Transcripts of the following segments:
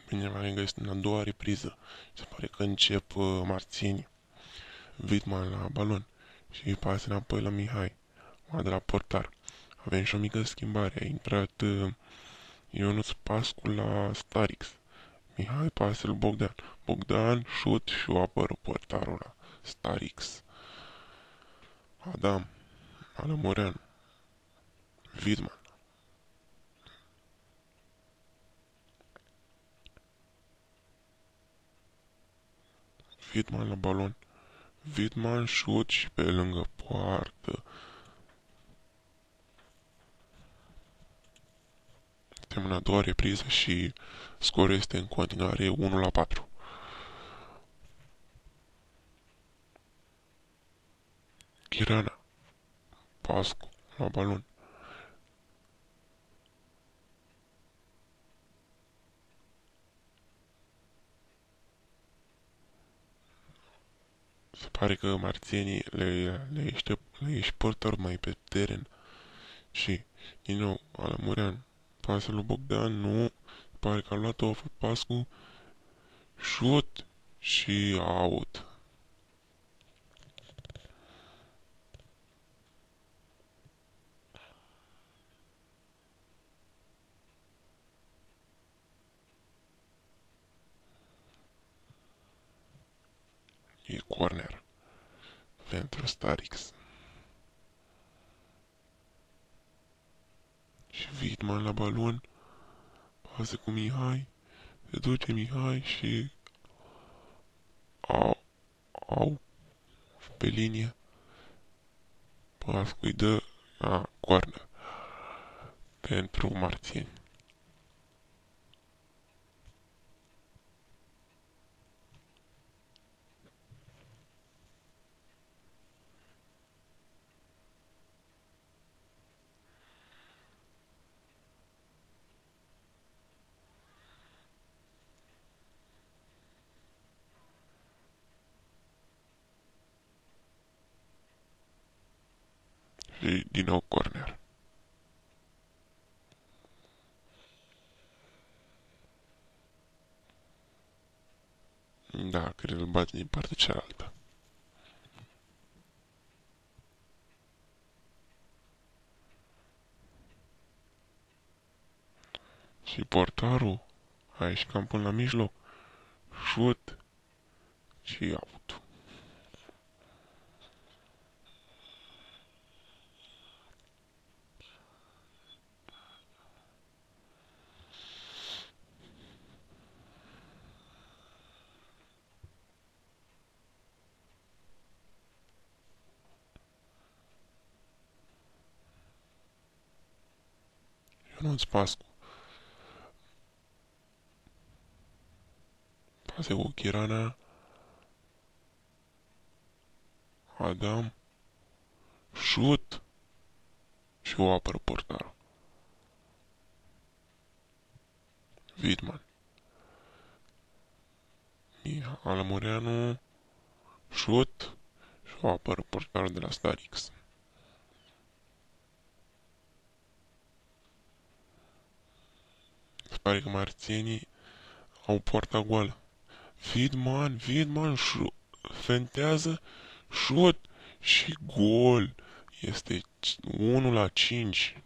Bine, m-am găsit în a doua repriză. Se pare că încep marțienii. Vidman la balon și pasă înapoi la Mihai, de la portar. Avem și o mică schimbare. A intrat Ionuț Pascu la Starix. Mihai pasă lui Bogdan. Bogdan șut și o apără portarul la Starix. Adam, Alamureanu, Vidman. Vidman la balon. Vidman șut și pe lângă poartă. Suntem în a doua repriză și scorul este în continuare 1-4. Chirana, Pascu, la balon. Se pare că marțienii le ieși portar mai pe teren. Și, din nou, Alamurean, pasă lui Bogdan, nu, pare că a luat-o Pascu, șut și out. E corner pentru Starix. Și Vidman la balon, pasă cu Mihai, se duce Mihai și au, au pe linie. Pascu îi dă corner pentru marțieni. Și din nou corner. Da, cred că îl bate din partea cealaltă. Și portarul a ieșit cam până la mijloc. Șut și out. Ionuț Pascu. Pase cu Chirana. Adam. Șut și o apără portarul. Vidman. Alamureanu. Șut și o apără portarul de la Starix. Se pare că marțienii au poarta goală. Vidman, fentează, șut și gol. Este 1-5.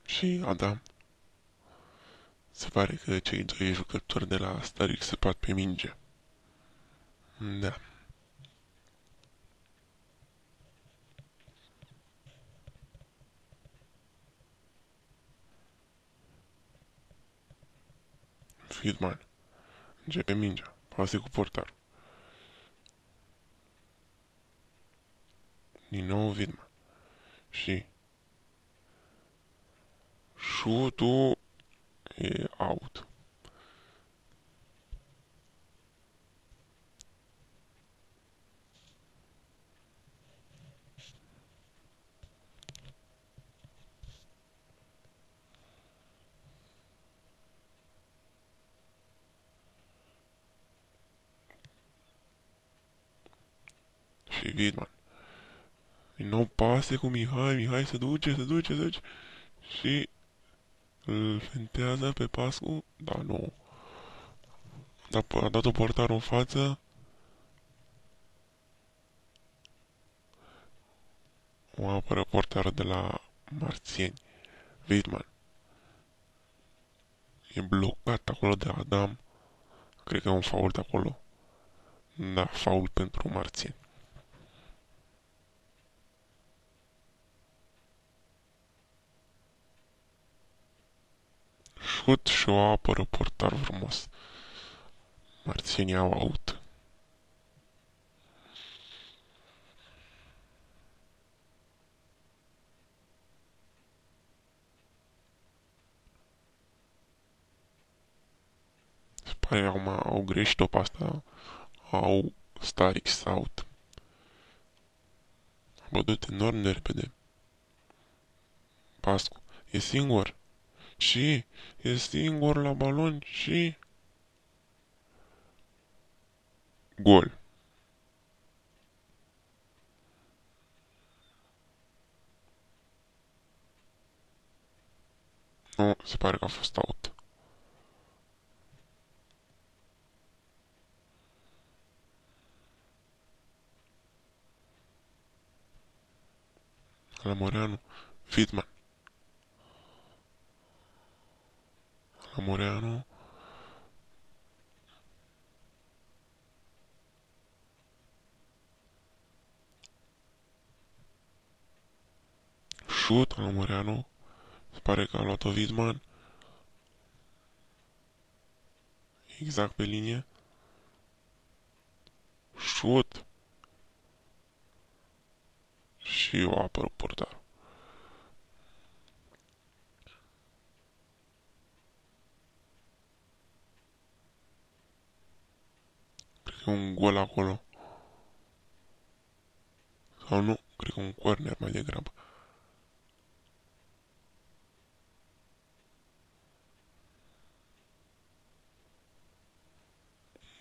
Și Adam. Se pare că cei doi jucători de la Starix se bat pe minge. Da. Friedman. Începe mingea. Pase cu portarul. Din nou Vidman. Și șutul e out. Și Vidman. Din nou pase cu Mihai, Mihai se duce și îl fentează pe Pascu, dar nu. A dat-o portarul în față, o apără portarul de la Marțieni. Vidman. E blocat acolo de Adam. Cred că e un fault de acolo. Da, fault pentru Marțieni. Șut și o apără portar frumos. Marțienii au aut. Se pare acum au greșit-o pe asta. Au Starix out. A bătut enorm de repede. Pascu. E singur. Și e singur la balon și... Gol. Nu, se pare că a fost out. La Moreanu. Fitman. La Moreanu. Șut la Moreanu. Se pare că a luat-o Vidman. Exact pe linie. Șut. Și o apără portarul. Cred că e un gol acolo. Sau nu, cred că un corner mai degrabă.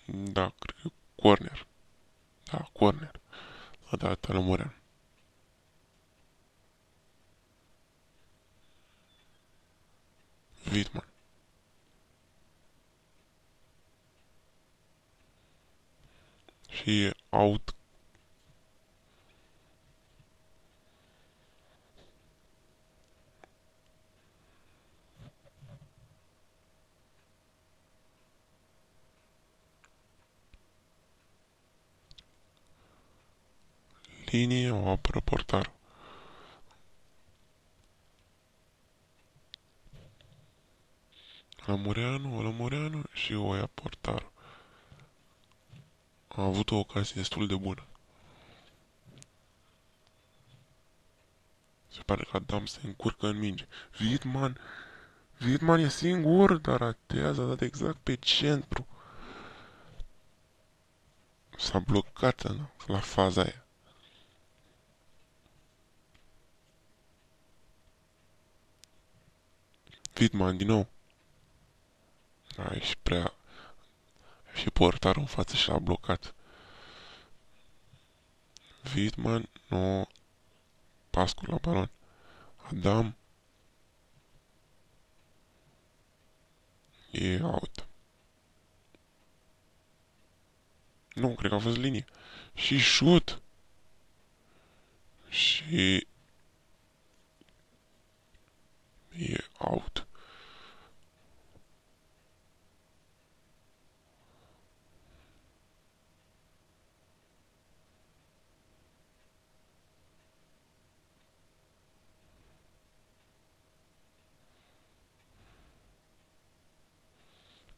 Da, cred că e corner. Da, corner. A dat la Moreanu. Vidman. Și e out. Linie, o apără portarul. La Moreanu și o ia portarul. A avut o ocazie destul de bună. Se pare că Adam se încurcă în minge. Vidman! Vidman e singur, dar ratează, a dat exact pe centru. S-a blocat la faza aia. Vidman din nou. A ieșit prea... Și portarul în față și l-a blocat. Vidman, nu... Pascu la balon. Adam. E out. Nu, cred că a fost linie. Și șut. Și... E out.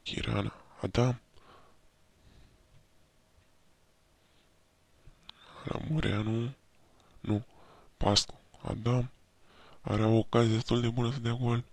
Chirana. Adam. La Mureanu. Nu. Pascu. Adam. Are o ocazie destul de bună să dea gol.